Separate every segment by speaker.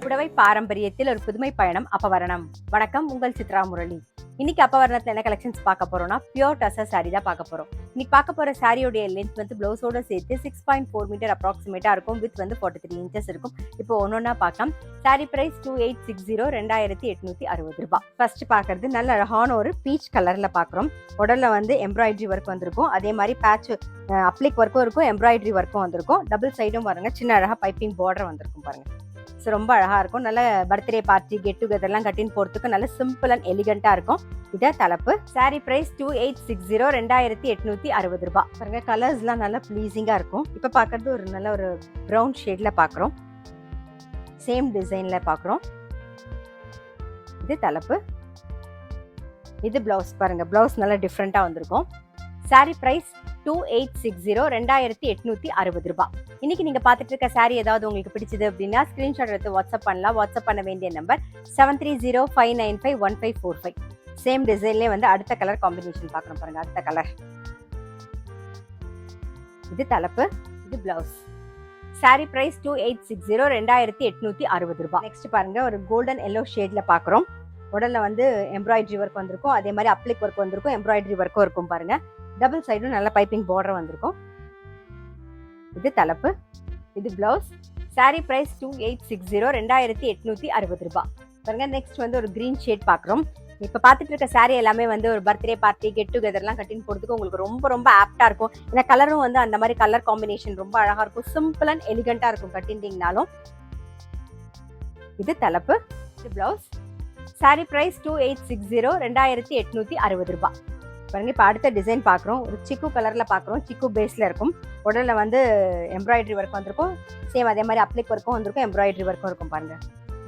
Speaker 1: புடவை பாரம்பரியத்தில் ஒரு புதுமை பயணம் அப்பவரணம். வணக்கம், உங்கள் சித்ரா முரளி. இன்னைக்கு அப்பவரணத்துல என்ன கலெக்ஷன்ஸ் பார்க்க போறோம்னா பியூர் டசர் சாரி தான் பார்க்க போறோம். இன்னைக்கு பார்க்க போற சாரியோட லென்த் வந்து பிளவுஸோட சேர்த்து 6.4 மீட்டர் அப்ராக்சிமேட்டா இருக்கும். வித் வந்து 43 இன்ச்சஸ் இருக்கும். இப்போ ஒன்னொன்னா பார்க்கலாம். சாரி பிரைஸ் 2860, 2860 ரூபாய். ஃபர்ஸ்ட் பார்க்கறது நல்ல அழகான ஒரு பீச் கலர்ல பாக்குறோம். உடல்ல வந்து எம்ப்ராய்டரி ஒர்க் வந்திருக்கும். அதே மாதிரி பேட்ச் அப்ளிக் ஒர்க்கும் இருக்கும், எம்ப்ராய்டரி ஒர்க்கும் வந்திருக்கும். டபுள் சைடும் பாருங்க, சின்ன அழகா பைப்பிங் பார்டர் வந்திருக்கும் பாருங்க. ஸோ ரொம்ப அழகா இருக்கும். நல்ல பர்த்டே பார்ட்டி, கெட் டுகெதர்லாம் கட்டின்னு போறதுக்கு நல்ல சிம்பிள் அண்ட் எலிகண்டா இருக்கும். இதை தலைப்பு. சாரி பிரைஸ் 2860, 2860 ரூபாய். பாருங்க, கலர்ஸ்லாம் நல்லா ப்ளீசிங்கா இருக்கும். இப்போ பார்க்கறது ஒரு நல்ல ஒரு ப்ரௌன் ஷேட்ல பார்க்குறோம். சேம் டிசைன்ல பார்க்குறோம். இது தலைப்பு. இது பிளவுஸ். பாருங்க, பிளவுஸ் நல்லா டிஃப்ரெண்டா வந்திருக்கும். சாரி பிரைஸ் 2860, 2860 ரூபாய். இன்னைக்கு நீங்க பார்த்துட்டு இருக்க சாரி ஏதாவது உங்களுக்கு பிடிச்சது அப்படின்னா ஸ்கிரீன்ஷாட் எடுத்து வாட்ஸ்அப் பண்ணலாம். வாட்ஸ்அப் பண்ண வேண்டிய நம்பர் 7305951545. சேம் டிசைன்லேயே வந்து அடுத்த கலர் காம்பினேஷன் பார்க்கணும். பாருங்க, அடுத்த கலர். இது தலைப்பு. இது பிளவுஸ். சாரி பிரைஸ் 2860, 2860 ரூபாய். நெக்ஸ்ட் பாருங்க, ஒரு கோல்டன் எல்லோ ஷேட்ல பாக்குறோம். உடல்ல வந்து எம்ப்ராய்டரி ஒர்க் வந்திருக்கும். அதே மாதிரி அப்ளிக் ஒர்க் வந்திருக்கும், எம்ப்ராய்டரி ஒர்க்கும் இருக்கும். பாருங்க, டபுள் சைடும் நல்ல பைப்பிங் பார்டர் வந்திருக்கும். இது தலைப்பு. இது பிளவுஸ். சாரி பிரைஸ் 2860, 2860 ரூபாய். பாருங்க, நெக்ஸ்ட் வந்து ஒரு கிரீன் ஷேட் பாக்குறோம். இப்ப பாத்துட்டு இருக்க சாரி எல்லாமே வந்து ஒரு பர்த்டே பார்ட்டி, கெட் டுகெதர்லாம் கட்டின்னு போறதுக்கு உங்களுக்கு ரொம்ப ரொம்ப ஆப்டா இருக்கும். ஏன்னா கலரும் வந்து அந்த மாதிரி கலர் காம்பினேஷன் ரொம்ப அழகா இருக்கும். சிம்பிள் அண்ட் எலிகண்டா இருக்கும் கட்டிட்டீங்கனாலும். இது தலைப்பு. இது பிளவுஸ். சாரி பிரைஸ் 2860, 2860 ரூபாய். பாருங்க, இப்போ அடுத்த டிசைன் பார்க்குறோம். ஒரு சிக்கு கலர்ல பார்க்குறோம். சிக்கு பேஸ்ல இருக்கும். உடல்ல வந்து எம்ப்ராய்டரி ஒர்க் வந்திருக்கும். சேம் அதே மாதிரி அப்ளிக் ஒர்க்கும் வந்திருக்கும், எம்ப்ராய்டரி ஒர்க்கும் இருக்கும். பாருங்க,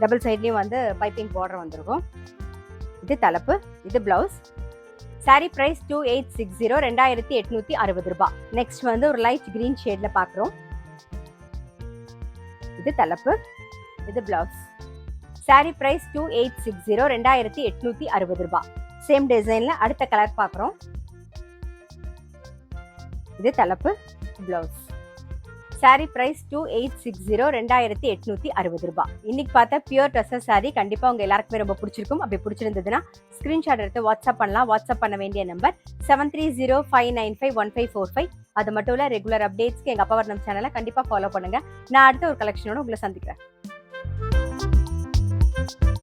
Speaker 1: டபுள் சைட்லயும் வந்து பைப்பிங் பார்டர் வந்திருக்கும். இது தலைப்பு. இது பிளவுஸ். சாரி பிரைஸ் 2860, 2860 ரூபாய். நெக்ஸ்ட் வந்து ஒரு லைட் கிரீன் ஷேட்ல பார்க்குறோம். இது தலைப்பு. இது பிளவுஸ். சாரி பிரைஸ் 2860, 2860 ரூபாய். சேம் டிசைன்ல அடுத்த கலர் பார்க்குறோம். இது தலைப்பு. பிளவுஸ். சாரி பிரைஸ் 2860, 2860 ரூபாய். இன்னைக்கு பார்த்தா பியூர் டசர் சாரி கண்டிப்பா உங்க எல்லாருக்குமே ரொம்ப பிடிச்சிருக்கும். அப்படி பிடிச்சிருந்ததுன்னா ஸ்கிரீன்ஷாட் எடுத்து வாட்ஸ்அப் பண்ணலாம். வாட்ஸ்அப் பண்ண வேண்டிய நம்பர் 7305951545. அது மட்டும் இல்ல, ரெகுலர் அப்டேட்ஸ்க்கு எங்க அப்பவரணம் சேனலை கண்டிப்பா ஃபாலோ பண்ணுங்க. நான் அடுத்த ஒரு கலெக்ஷனோட உங்களை சந்திக்கிறேன்.